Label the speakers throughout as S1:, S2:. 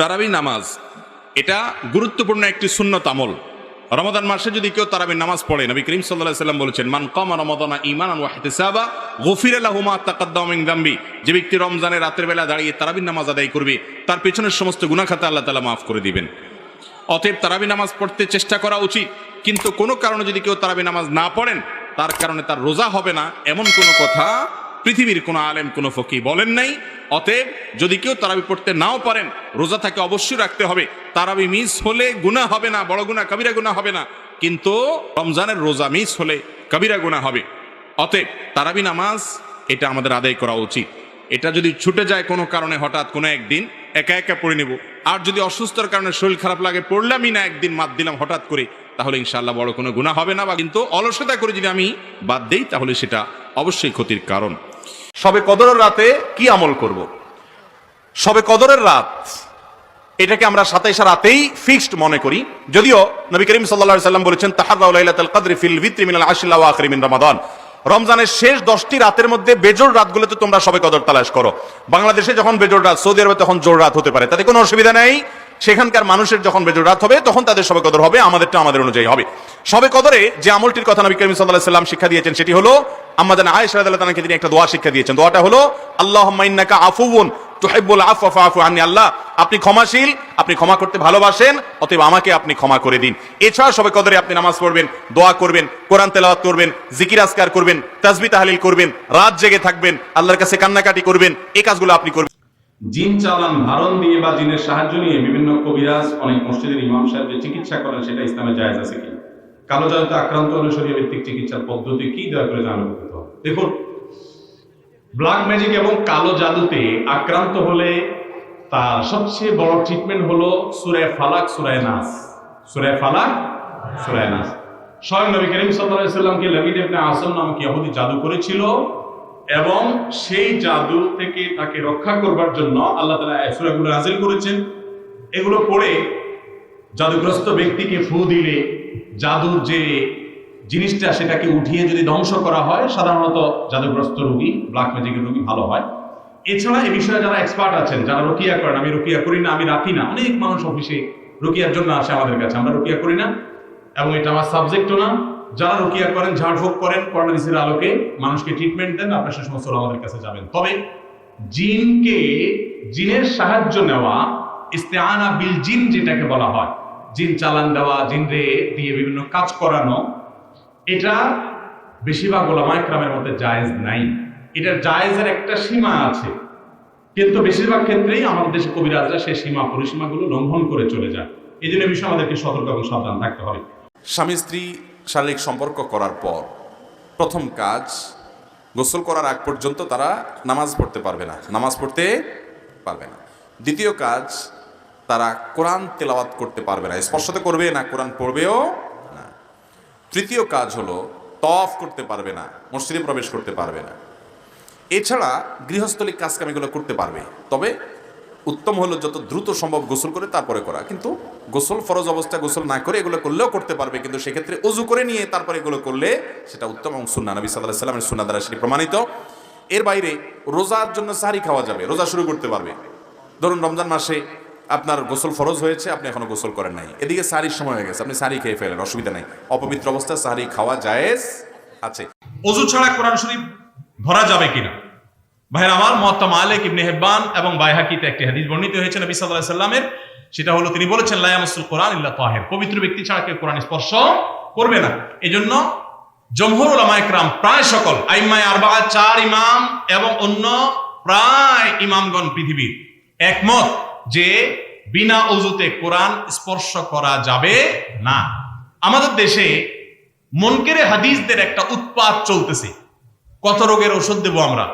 S1: তারাবি নামাজ এটা গুরুত্বপূর্ণ একটি সুন্নত আমল। রমাদান মাসে যদি কেউ তারাবি নামাজ পড়ে, নবী করিম সাল্লাল্লাহু আলাইহি ওয়াসাল্লাম বলেছেন, মান কামা রমাদানা ঈমানান ওয়া ইহতিসাবা গুফিরা লাহু মা তাকাদ্দামা মিন যামবি। যে ব্যক্তি রমজানে রাতের বেলা দাঁড়িয়ে তারাবি নামাজ আদায় করবে, তার পেছনের সমস্ত গুনাহ খাতা আল্লাহ তাআলা মাফ করে দিবেন। অতএব তারাবি নামাজ পড়তে চেষ্টা করা উচিত। কিন্তু কোনো কারণে যদি কেউ তারাবি নামাজ না পড়েন, তার কারণে তার রোজা হবে না, এমন কোনো কথা পৃথিবীর কোনো আলেম কোনো ফকি বলেন নাই। অতএব যদি কেউ তারাবি পড়তে নাও পারেন, রোজা তাকে অবশ্যই রাখতে হবে। তারাবি মিস হলে গুনাহ হবে না, বড় গুনাহ কবিরা গুনাহ হবে না, কিন্তু রমজানের রোজা মিস হলে কবিরা গুনাহ হবে। অতএব তারাবি নামাজ এটা আমাদের আদায় করা উচিত। এটা যদি ছুটে যায় কোনো কারণে, হঠাৎ কোনো একদিন একা একা পড়ে নেব, আর যদি অসুস্থতার কারণে শরীর খারাপ লাগে পড়লামই না, একদিন বাদ দিলাম হঠাৎ করে, তাহলে ইনশাআল্লাহ বড় কোনো গুনাহ হবে না। বা কিন্তু অলসতা করে যদি আমি বাদ দেই, তাহলে সেটা অবশ্যই ক্ষতির কারণ।
S2: শবে কদরের রাতে কি আমল করব? শবে কদরের রাত এটাকে আমরা 27 রাতেই ফিক্সড মনে করি, যদিও নবী করিম সাল্লাল্লাহু আলাইহি সাল্লাম বলেছেন, তাহাররাউ লাইলাতুল কদরি ফিল ভিত্রি মিনাল আশরিল আওয়াখির মিন রমাদান। রমজানের শেষ 10টি রাতের মধ্যে বেজোড় রাতগুলোতে তোমরা শবে কদর তালাশ করো। বাংলাদেশে যখন বেজোড় রাত, সৌদি আরবে তখন জোড় রাত হতে পারে, তাতে কোনো অসুবিধা নেই। সেখানকার মানুষের যখন বেজোড় রাত হবে, তখন তাদের শবে কদর হবে, আমাদেরটা আমাদের অনুযায়ী হবে। শবে কদরে যে আমলটির কথা নবী করিম সাল্লাল্লাহু আলাইহি সাল্লাম শিক্ষা দিয়েছেন, সেটি হলো আম্মা জান আয়েশা রাদিয়াল্লাহু তাআলাকে তিনি একটা দোয়া শিক্ষা দিয়েছেন। দোয়াটা হলো, আল্লাহুম্মা ইন্নাকা আফুউন তুহিব্বুল আফওয়া ফাআফু আননি। আল্লাহ, আপনি ক্ষমাশীল, আপনি ক্ষমা করতে ভালোবাসেন, অতএব আমাকে আপনি ক্ষমা করে দিন। এছাড়া শবে কদরে আপনি নামাজ পড়বেন, দোয়া করবেন, কোরআন তেলাওয়াত করবেন, জিকির আজকার করবেন, তাসবিহ তাহলিল করবেন, রাত জেগে থাকবেন, আল্লাহর কাছে কান্নাকাটি করবেন, এই কাজগুলো আপনি করবেন।
S3: জিন চালান ধারণ দিয়ে বা জিনের সাহায্য নিয়ে বিভিন্ন কবিরাজ, অনেক মসজিদের ইমাম সাহেব যে চিকিৎসা করেন, সেটা ইসলামে জায়েজ আছে কি? কালো জাদুতে আক্রান্ত হলে শরীয় ভিত্তিক চিকিৎসার পদ্ধতি কি, দয়া করে জানানো করতে হবে। দেখুন, ব্ল্যাক ম্যাজিক এবং কালো জাদুতে আক্রান্ত হলে তার সবচেয়ে বড় ট্রিটমেন্ট হলো সূরা ফালাক, সূরা নাস। সূরা ফালাক, সূরা নাস। স্বয়ং নবী করিম সাল্লাল্লাহু আলাইহি ওয়াসাল্লামকে লাবিদ ইবনে আসম নামক ইহুদি জাদু করেছিল, এবং সেই জাদু থেকে তাকে রক্ষা করবার জন্য আল্লাহ তাআলা এই সূরাগুলো নাযিল করেছেন। এগুলো পড়ে জাদুগ্রস্ত ব্যক্তিকে ফু দিলে জাদুর যে জিনিসটা, সেটাকে উঠিয়ে যদি ধ্বংস করা হয়, সাধারণত জাদুগ্রস্ত রোগী, ব্ল্যাক ম্যাজিকের রোগী ভালো হয়। এছাড়া এ বিষয়ে যারা এক্সপার্ট আছেন, যারা রুকিয়া করেন, আমি রুকিয়া করি না, আমি রাখি না, অনেক মানুষ অফিসে রুকিয়ার জন্য আসে আমাদের কাছে, আমরা রুকিয়া করি না এবং এটা আমার সাবজেক্টও না। যারা রুকিয়া করেন, ঝাড়ফুঁক করেন, কোরআন হাদিসের আলোকে মানুষকে ট্রিটমেন্ট দেন, আপনার সে সমস্ত আমাদের কাছে যাবেন। তবে জিনের সাহায্য নেওয়া, ইস্তেআনা বিল জিন যেটাকে বলা হয়, জিন চালান দেওয়া, জিনরে দিয়ে বিভিন্ন কাজ করানো, এটা বেশিরভাগ উলামা ইকরামের মধ্যে জায়েজ নাই। এটার জায়েজের একটা সীমা আছে, কিন্তু বেশিরভাগ ক্ষেত্রেই আমাদের দেশে কবিরাজরা সেই সীমা পরিসীমাগুলো লঙ্ঘন করে চলে যায়। এই জন্য বিষয়ে আমাদেরকে সতর্ক এবং সাবধান থাকতে হবে।
S4: স্বামী স্ত্রী শারীরিক সম্পর্ক করার পর প্রথম কাজ, গোসল করার আগ পর্যন্ত তারা নামাজ পড়তে পারবে না, নামাজ পড়তে পারবে না। দ্বিতীয় কাজ, তারা কোরআন তেলাওয়াত করতে পারবে না, স্পর্শ তো করবে না, কোরআন পড়বেও না। তৃতীয় কাজ হলো তওয়াফ করতে পারবে না, মসজিদে প্রবেশ করতে পারবে না। এছাড়া গৃহস্থলিক কাজকামগুলো করতে পারবে, তবে উত্তম হলো যত দ্রুত সম্ভব গোসল করে তারপরে করা। কিন্তু গোসল ফরজ অবস্থা গোসল না করে এগুলো করলেও করতে পারবে, কিন্তু সেক্ষেত্রে ওযু করে নিয়ে তারপরে এগুলো করলে সেটা উত্তম এবং সুন্নাহ, নবী সাল্লাল্লাহু আলাইহি ওয়াসাল্লামের সুন্নাহ দ্বারা সেটি প্রমাণিত। এর বাইরে রোজার জন্য সাহরি খাওয়া যাবে, রোজা শুরু করতে পারবে। ধরুন রমজান মাসে আপনার গোসল ফরজ হয়েছে, আপনি এখনো গোসল করেন নাই, এদিকে সাহরির সময় হয়ে গেছে, আপনি সাহরি খেয়ে ফেলেন, অসুবিধা নাই, অপবিত্র অবস্থায় সাহরি খাওয়া জায়েজ আছে।
S3: ওযু ছাড়া কোরআন শরীফ ধরা যাবে কিনা? ভাইয়ের আমার, মুয়াত্তা মালিক, ইবনে হিব্বান এবং বাইহাকিতে একটি হাদিস বর্ণিত হয়েছে নবী সাল্লাল্লাহু আলাইহি ওয়াসাল্লামের। সেটা হলো, তিনি বলেছেন, লা ইয়ামাসুল কোরআন ইল্লা তাহির, পবিত্র ব্যক্তি ছাড়া কেউ কোরআন স্পর্শ করবে না। এজন্য জমহুর উলামা ইকরাম, প্রায় সকল আইম্মায়ে আরবাআ, 4 ইমাম এবং অন্য প্রায় ইমামগণ পৃথিবীর একমত যে বিনা ওযুতে কোরআন স্পর্শ করা যাবে না। আমাদের দেশে মুনকারে হাদিসদের একটা উৎপাত চলতেছে। কত রোগের ওষুধ দেব আমরা?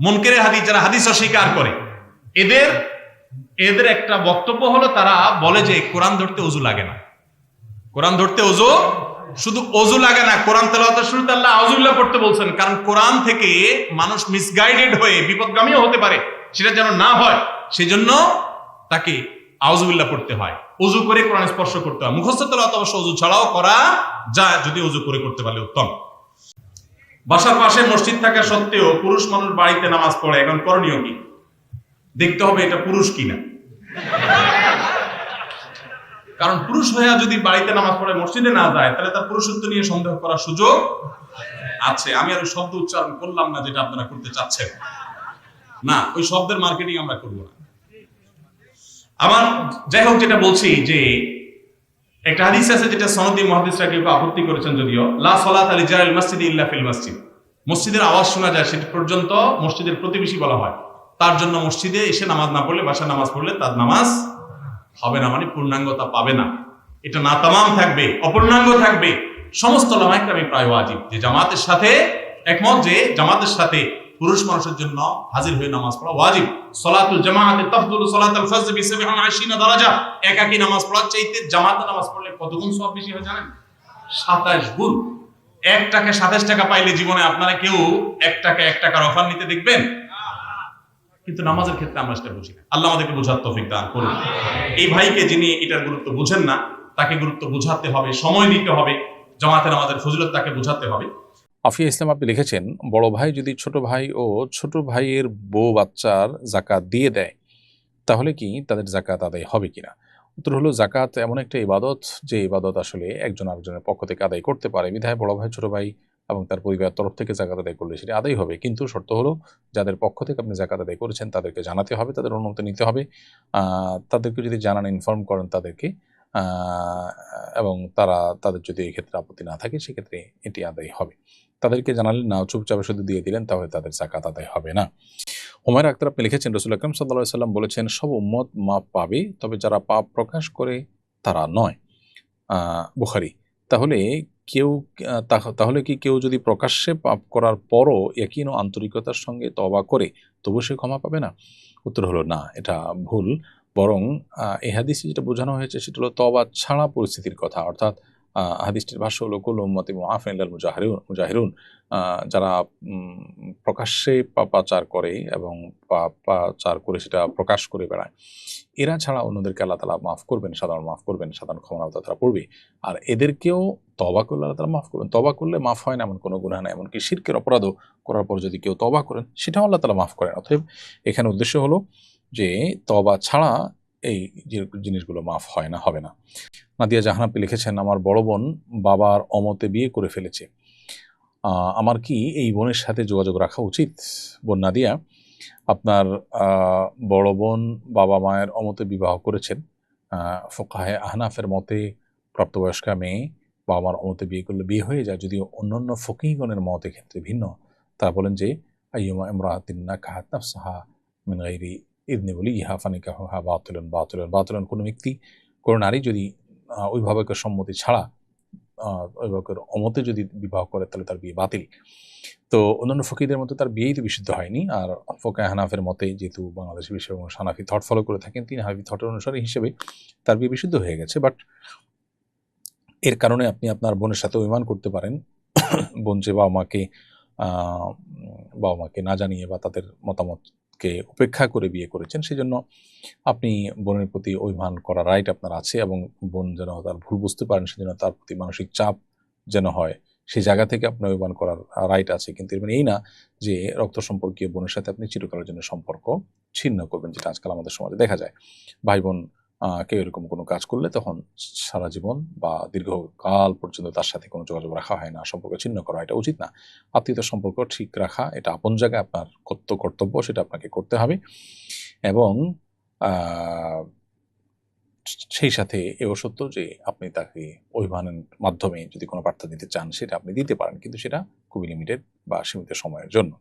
S3: মুনকারে হাদিস, যারা হাদিস অস্বীকার করে, এদের একটা বক্তব্য হলো, তারা বলে যে কোরআন ধরতে ওযু লাগে না। কোরআন ধরতে ওযু, শুধু ওযু লাগে না, কোরআন তেলাওয়াতের শুরুতে আল্লাহ আউযুবিল্লাহ পড়তে বলছেন, কারণ কোরআন থেকে মানুষ মিসগাইডেড হয়ে বিপদগামীও হতে পারে, সেটা যেন না হয় সেজন্য তাকে আউযুবিল্লাহ পড়তে হয়। ওযু করে কোরআন স্পর্শ করতে হয়। মুখস্থ তেলাওয়াত অবশ্য ওযু ছাড়াও করা যায়, যদি ওযু করে করতে পারলে উত্তম। বাসার পাশে মসজিদ থাকা সত্ত্বেও পুরুষ মানুষ বাড়িতে নামাজ পড়ে, এখন করণীয় কি? দেখতে হবে এটা পুরুষ কিনা। কারণ পুরুষ হইয়া যদি বাড়িতে নামাজ পড়ে মসজিদে না যায়, তাহলে তার পুরুষত্ব নিয়ে সন্দেহ করার সুযোগ আছে। আমি আর ওই শব্দ উচ্চারণ করলাম না যেটা আপনারা করতে চাচ্ছেন, না, ওই শব্দের মার্কেটিং আমরা করবো না। আমার যাই হোক, যেটা বলছি যে একটা হাদিস আছে যেটা সনদি মুহাদ্দিসরা কেউ আপত্তি করেছেন, যদিও লা সালাতা লিজারিল মসজিদ ইল্লা ফিল মসজিদ, মসজিদের আওয়াজ শোনা যায় সেটা পর্যন্ত মসজিদের প্রতিবেশী বলা হয়। তার জন্য মসজিদে এসে নামাজ না পড়লে, বাসায় নামাজ পড়লে তার নামাজ হবে না, মানে পূর্ণাঙ্গতা পাবে না। এটা না তামাম থাকবে, অপূর্ণাঙ্গ থাকবে। সমস্ত উলামায়ে কেরাম প্রায় ওয়াজিব, যে জামাতের সাথে একমত, যে জামাতের সাথে পুরুষ মানুষের জন্য হাজির হয়ে নামাজ পড়া ওয়াজিব। সালাতুল জামাআতি তাফদুলু সালাতাল ফজর বি 27 দারাজা। একাকী নামাজ পড়ার চাইতে জামাতে নামাজ পড়লে কত গুণ সওয়াব বেশি হয় জানেন? 27 গুণ। 1 টাকা 27 টাকা পাইলে জীবনে আপনারা কেউ 1 টাকা 1 টাকার অফার নিতে দেখবেন? কিন্তু নামাজের ক্ষেত্রে আমরা সেটা বুঝি না। আল্লাহ আমাদেরকে বোঝার তৌফিক দান করুন। এই ভাইকে যিনি এটার গুরুত্ব বুঝেন না, তাকে গুরুত্ব বোঝাতে হবে, সময় দিতে হবে, জামাতে নামাজের ফজিলত তাকে বোঝাতে হবে।
S5: আফিয়া ইসলাম আপনি লিখেছেন, বড় ভাই যদি ছোট ভাই ও ছোট ভাইয়ের বউ বাচ্চার জাকাত দিয়ে দেয়, তাহলে কি তাদের জাকাত আদায় হবে কিনা? উত্তর হলো, জাকাত এমন একটা ইবাদত, যে ইবাদত আসলে একজন আরেকজনের পক্ষ থেকে আদায় করতে পারে। বিধায় বড় ভাই ছোট ভাই এবং তার পরিবারের তরফ থেকে জাকাত আদায় করলে সেটা আদায় হবে, কিন্তু শর্ত হলো যাদের পক্ষ থেকে আপনি জাকাত আদায় করেছেন তাদেরকে জানাতে হবে, তাদের অনুমতি নিতে হবে। তাদেরকে যদি জানান, ইনফর্ম করেন তাদেরকে, এবং তাদের যদি এই ক্ষেত্রে আপত্তি না থাকে, সেক্ষেত্রে এটি আদায় হবে। তাদেরকে জানালেন না, চুপচাপে শুধু দিয়ে দিলেন, তাহলে তাদের জাকাত আদায় হবে না। হুমায়রা আক্তার আপনি লিখেছেন, রাসূল আকরাম সাল্লাল্লাহু আলাইহি ওয়াসাল্লাম বলেছেন, সব উম্মত মাপ পাবে, তবে যারা পাপ প্রকাশ করে তারা নয়। বুখারী। তাহলে কি কেউ যদি প্রকাশ্যে পাপ করার পরও ইয়াকিন ও আন্তরিকতার সঙ্গে তওবা করে তবু সে ক্ষমা পাবে না? উত্তর হলো না, এটা ভুল। বরং এই হাদিসে যেটা বোঝানো হয়েছে সেটা হলো তওবা ছাড়া পরিস্থিতির কথা। অর্থাৎ হাদিসটির ভাষ্য হলো, কুল্লু উম্মতি মুআফিন ইল্লাল মুজাহিরুন। যারা প্রকাশ্যে পাপাচার করে এবং পাপাচার করে সেটা প্রকাশ করে বেড়ায়, এরা ছাড়া অন্যদেরকে আল্লাহ তাআলা মাফ করবেন, সাধারণ ক্ষমা তারা পড়বে। আর এদেরকেও তওবা করলে আল্লাহ তাআলা মাফ করবেন। তওবা করলে মাফ হয় না এমন কোনো গুনাহ নাই। এমনকি শিরকের অপরাধও করার পর যদি কেউ তওবা করেন, সেটাও আল্লাহ তাআলা মাফ করেন। অতএব এখানে উদ্দেশ্য হলো যে তওবা ছাড়া এই জিনিসগুলো মাফ হয় না, হবে না। নাদিয়া জাহান আপনি লিখেছেন, আমার বড় বোন বাবার অমতে বিয়ে করে ফেলেছে, আমার কি এই বোনের সাথে যোগাযোগ রাখা উচিত? বোন নাদিয়া, আপনার বড় বোন বাবা মায়ের অমতে বিবাহ করেছেন। ফুকাহে আহনাফের মতে প্রাপ্তবয়স্কা মেয়ে বাবা মার অমতে বিয়ে করলে বিয়ে হয়ে যায়, যদিও অন্যান্য ফকিহগণের মতের ক্ষেত্রে ভিন্ন। তারা বলেন যে আইয়ুমা ইমরাআতিন নাকাহাত নাফসাহা মিন গায়রি ইযনি ওয়ালিহা ফানিকাহুহা বাতিলুন। কোনো নারী যদি অভিভাবকের সম্মতি ছাড়া অভিভাবকের অমতে যদি বিবাহ করে, তাহলে তার বিয়ে বাতিল। তো অন্যান্য ফকিহদের মতো তার বিয়েই তো বিশুদ্ধ হয়নি। আর ফুকাহে হানাফের মতে, যেহেতু বাংলাদেশে বেশি হানাফি থট ফলো করে থাকেন, তিনি হানাফি থটের অনুসারী হিসেবে তার বিয়ে বিশুদ্ধ হয়ে গেছে। বাট এর কারণে আপনি আপনার বোনের সাথে অভিমান করতে পারেন। বোন যে বাবা মাকে না জানিয়ে বা তাদের মতামতকে উপেক্ষা করে বিয়ে করেছেন, সেজন্য আপনি বোনের প্রতি অভিমান করার রাইট আপনার আছে, এবং বোন যেন তার ভুল বুঝতে পারেন, সেজন্য তার প্রতি মানসিক চাপ যেন হয়, সেই জায়গা থেকে আপনার অভিমান করার রাইট আছে। কিন্তু এর মানে এই না যে রক্ত সম্পর্কীয় বোনের সাথে আপনি চিরকালের জন্য সম্পর্ক ছিন্ন করবেন, যেটা আজকাল আমাদের সমাজে দেখা যায়। ভাই বোন কেউ এরকম কোনো কাজ করলে তখন সারা জীবন বা দীর্ঘকাল পর্যন্ত তার সাথে কোনো যোগাযোগ রাখা হয় না, সম্পর্ক ছিন্ন করা, এটা উচিত না। আত্মীয়তার সম্পর্ক ঠিক রাখা, এটা আপন জায়গায় আপনার কর্তব্য, সেটা আপনাকে করতে হবে। এবং সেই সাথে এও সত্য যে আপনি তাকে অভিমানের মাধ্যমে যদি কোনো বার্তা দিতে চান, সেটা আপনি দিতে পারেন, কিন্তু সেটা খুবই লিমিটেড বা সীমিত সময়ের জন্য।